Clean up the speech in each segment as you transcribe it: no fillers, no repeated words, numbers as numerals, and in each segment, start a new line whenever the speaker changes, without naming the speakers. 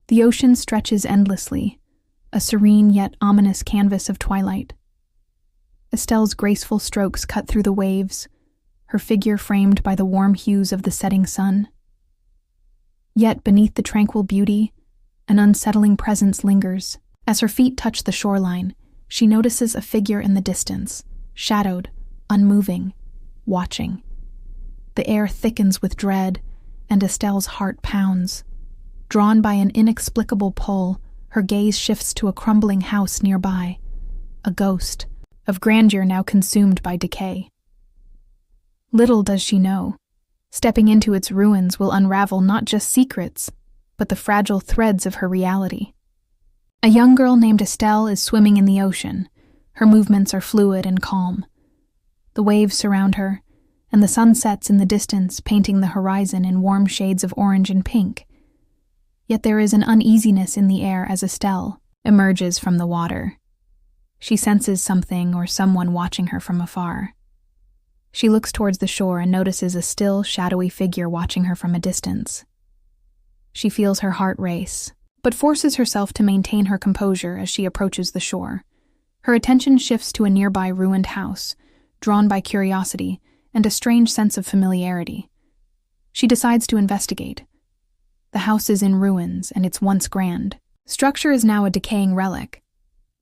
The ocean stretches endlessly, a serene yet ominous canvas of twilight. Estelle's graceful strokes cut through the waves, her figure framed by the warm hues of the setting sun. Yet beneath the tranquil beauty, an unsettling presence lingers. As her feet touch the shoreline, she notices a figure in the distance, shadowed, unmoving, watching. The air thickens with dread, and Estelle's heart pounds. Drawn by an inexplicable pull, her gaze shifts to a crumbling house nearby, a ghost of grandeur now consumed by decay. Little does she know, stepping into its ruins will unravel not just secrets, but the fragile threads of her reality. A young girl named Estelle is swimming in the ocean. Her movements are fluid and calm. The waves surround her, and the sun sets in the distance, painting the horizon in warm shades of orange and pink. Yet there is an uneasiness in the air as Estelle emerges from the water. She senses something or someone watching her from afar. She looks towards the shore and notices a still, shadowy figure watching her from a distance. She feels her heart race, but forces herself to maintain her composure as she approaches the shore. Her attention shifts to a nearby ruined house, drawn by curiosity and a strange sense of familiarity. She decides to investigate. The house is in ruins, and its once grand structure is now a decaying relic.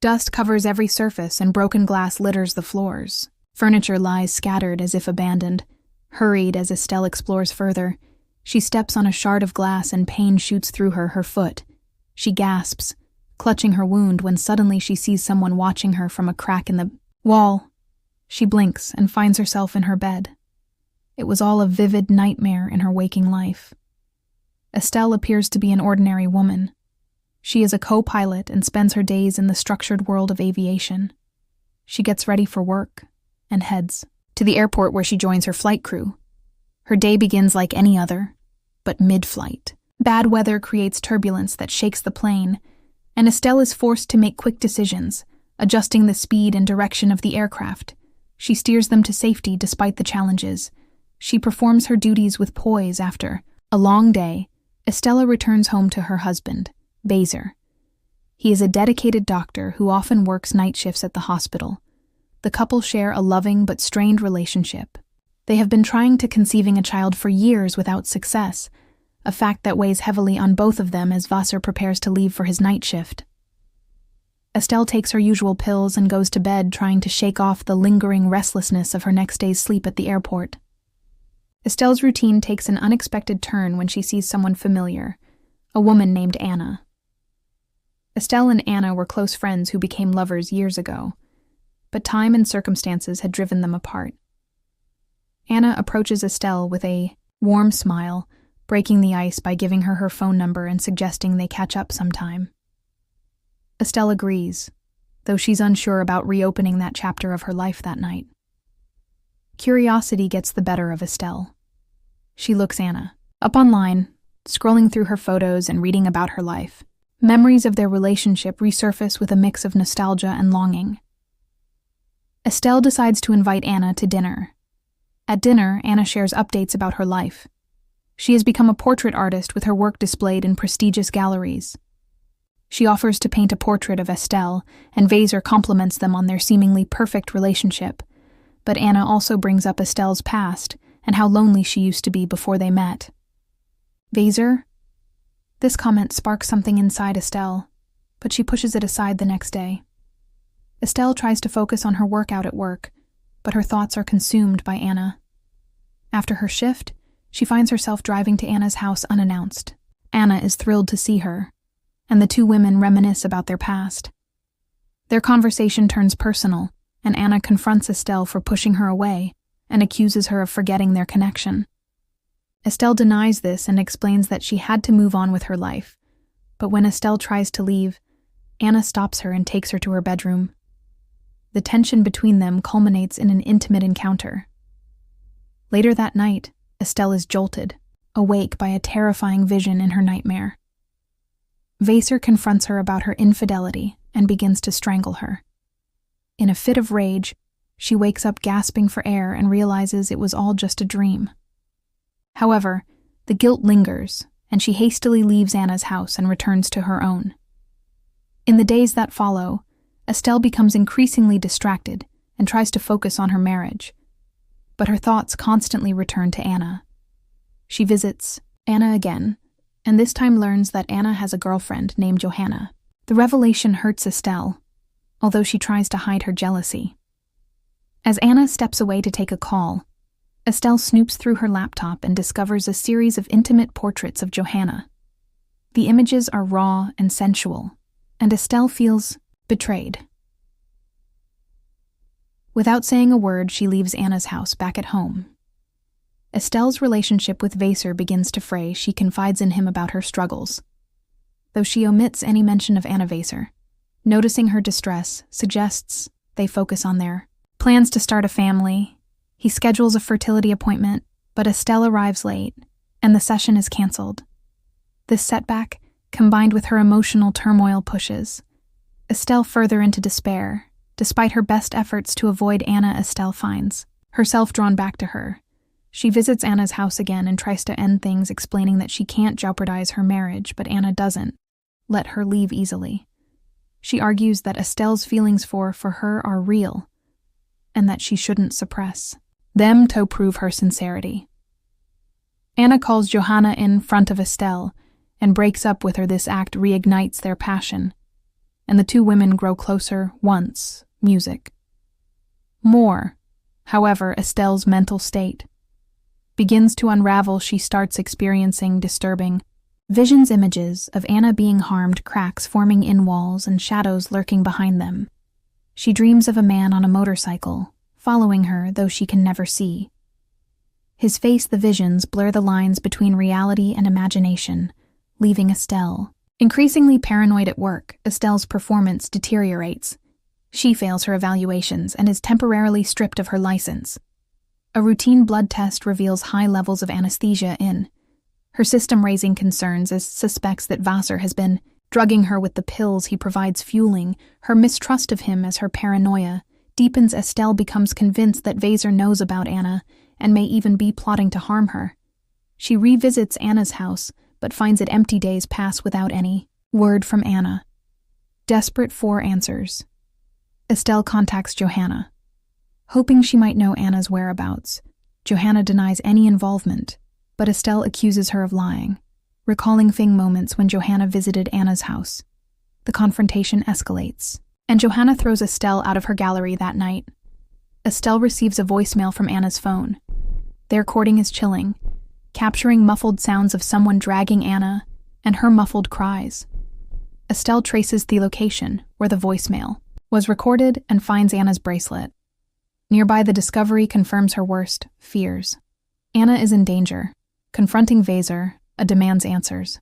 Dust covers every surface, and broken glass litters the floors. Furniture lies scattered as if abandoned. Hurried as Estelle explores further, she steps on a shard of glass and pain shoots through her foot. She gasps, clutching her wound when suddenly she sees someone watching her from a crack in the wall. She blinks and finds herself in her bed. It was all a vivid nightmare in her waking life. Estelle appears to be an ordinary woman. She is a co-pilot and spends her days in the structured world of aviation. She gets ready for work and heads to the airport where she joins her flight crew. Her day begins like any other, but mid-flight. Bad weather creates turbulence that shakes the plane, and Estelle is forced to make quick decisions, adjusting the speed and direction of the aircraft. She steers them to safety despite the challenges. She performs her duties with poise after a long day. Estelle returns home to her husband, Bezer. He is a dedicated doctor who often works night shifts at the hospital. The couple share a loving but strained relationship. They have been trying to conceiving a child for years without success, a fact that weighs heavily on both of them as Wasser prepares to leave for his night shift. Estelle takes her usual pills and goes to bed, trying to shake off the lingering restlessness of her next day's sleep at the airport. Estelle's routine takes an unexpected turn when she sees someone familiar, a woman named Anna. Estelle and Anna were close friends who became lovers years ago, but time and circumstances had driven them apart. Anna approaches Estelle with a warm smile, breaking the ice by giving her her phone number and suggesting they catch up sometime. Estelle agrees, though she's unsure about reopening that chapter of her life that night. Curiosity gets the better of Estelle. She looks Anna up online, scrolling through her photos and reading about her life. Memories of their relationship resurface with a mix of nostalgia and longing. Estelle decides to invite Anna to dinner. At dinner, Anna shares updates about her life. She has become a portrait artist with her work displayed in prestigious galleries. She offers to paint a portrait of Estelle, and Wasser compliments them on their seemingly perfect relationship. But Anna also brings up Estelle's past and how lonely she used to be before they met. Wasser? This comment sparks something inside Estelle, but she pushes it aside the next day. Estelle tries to focus on her workout at work, but her thoughts are consumed by Anna. After her shift, she finds herself driving to Anna's house unannounced. Anna is thrilled to see her, and the two women reminisce about their past. Their conversation turns personal, and Anna confronts Estelle for pushing her away and accuses her of forgetting their connection. Estelle denies this and explains that she had to move on with her life, but when Estelle tries to leave, Anna stops her and takes her to her bedroom. The tension between them culminates in an intimate encounter. Later that night, Estelle is jolted, awake by a terrifying vision in her nightmare. Wasser confronts her about her infidelity and begins to strangle her. In a fit of rage, she wakes up gasping for air and realizes it was all just a dream. However, the guilt lingers, and she hastily leaves Anna's house and returns to her own. In the days that follow, Estelle becomes increasingly distracted and tries to focus on her marriage, but her thoughts constantly return to Anna. She visits Anna again, and this time learns that Anna has a girlfriend named Johanna. The revelation hurts Estelle, although she tries to hide her jealousy. As Anna steps away to take a call, Estelle snoops through her laptop and discovers a series of intimate portraits of Johanna. The images are raw and sensual, and Estelle feels betrayed. Without saying a word, she leaves Anna's house back at home. Estelle's relationship with Vaser begins to fray. She confides in him about her struggles, though she omits any mention of Anna Vaser. Noticing her distress, suggests they focus on their plans to start a family. He schedules a fertility appointment, but Estelle arrives late, and the session is canceled. This setback, combined with her emotional turmoil, pushes Estelle further into despair. Despite her best efforts to avoid Anna, Estelle finds herself drawn back to her. She visits Anna's house again and tries to end things, explaining that she can't jeopardize her marriage, but Anna doesn't let her leave easily. She argues that Estelle's feelings for her are real, and that she shouldn't suppress them to prove her sincerity. Anna calls Johanna in front of Estelle and breaks up with her. This act reignites their passion, and the two women grow closer once music. More, however, Estelle's mental state begins to unravel. She starts experiencing disturbing visions, images of Anna being harmed, cracks forming in walls and shadows lurking behind them. She dreams of a man on a motorcycle, following her, though she can never see his face. The visions blur the lines between reality and imagination, leaving Estelle increasingly paranoid. At work, Estelle's performance deteriorates. She fails her evaluations and is temporarily stripped of her license. A routine blood test reveals high levels of anesthesia in her system, raising concerns as suspects that Vaser has been drugging her with the pills he provides, fueling her mistrust of him. As her paranoia deepens, Estelle becomes convinced that Vaser knows about Anna and may even be plotting to harm her. She revisits Anna's house, but finds it empty. Days pass without any word from Anna. Desperate for answers, Estelle contacts Johanna, hoping she might know Anna's whereabouts. Johanna denies any involvement, but Estelle accuses her of lying, recalling moments when Johanna visited Anna's house. The confrontation escalates, and Johanna throws Estelle out of her gallery that night. Estelle receives a voicemail from Anna's phone. Their recording is chilling, capturing muffled sounds of someone dragging Anna and her muffled cries. Estelle traces the location where the voicemail was recorded and finds Anna's bracelet. Nearby, the discovery confirms her worst fears. Anna is in danger. Confronting Vaser, demands answers.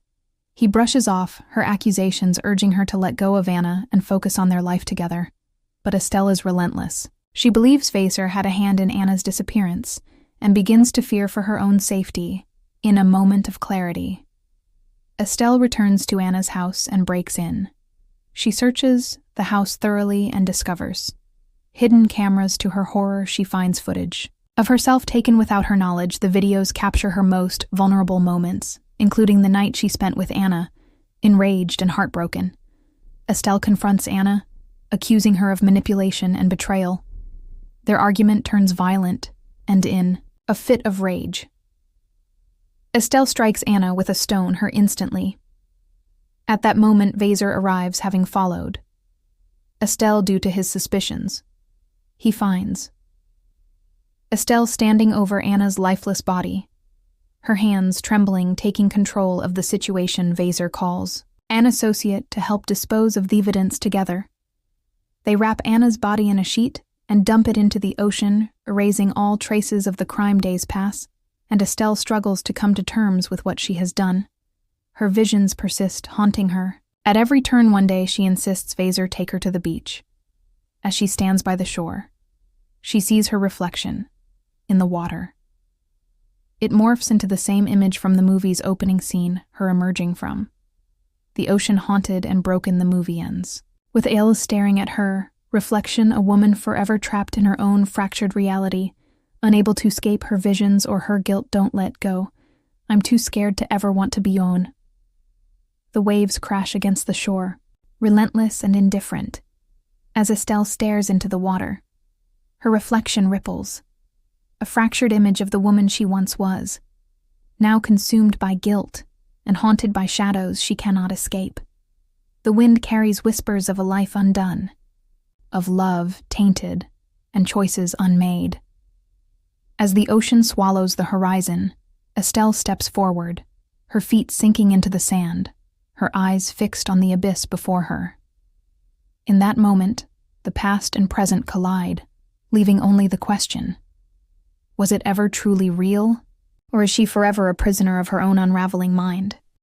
He brushes off her accusations, urging her to let go of Anna and focus on their life together. But Estelle is relentless. She believes Vaser had a hand in Anna's disappearance and begins to fear for her own safety. In a moment of clarity, Estelle returns to Anna's house and breaks in. She searches the house thoroughly and discovers hidden cameras. To her horror, she finds footage of herself taken without her knowledge. The videos capture her most vulnerable moments, including the night she spent with Anna, enraged and heartbroken. Estelle confronts Anna, accusing her of manipulation and betrayal. Their argument turns violent, and in a fit of rage, Estelle strikes Anna with a stone her instantly. At that moment, Vaser arrives, having followed Estelle due to his suspicions. He finds Estelle standing over Anna's lifeless body, her hands trembling, taking control of the situation. Vaser calls an associate to help dispose of the evidence together. They wrap Anna's body in a sheet and dump it into the ocean, erasing all traces of the crime. Days pass, and Estelle struggles to come to terms with what she has done. Her visions persist, haunting her. At every turn, one day, she insists Vaser take her to the beach. As she stands by the shore, she sees her reflection in the water. It morphs into the same image from the movie's opening scene, her emerging from the ocean. Haunted and broken, the movie ends with Ayla staring at her reflection, a woman forever trapped in her own fractured reality, unable to escape her visions or her guilt. Don't let go I'm too scared to ever want to be on. The waves crash against the shore, relentless and indifferent, as Estelle stares into the water. Her reflection ripples, a fractured image of the woman she once was, now consumed by guilt and haunted by shadows she cannot escape. The wind carries whispers of a life undone, of love tainted and choices unmade. As the ocean swallows the horizon, Estelle steps forward, her feet sinking into the sand, her eyes fixed on the abyss before her. In that moment, the past and present collide, leaving only the question: was it ever truly real, or is she forever a prisoner of her own unraveling mind?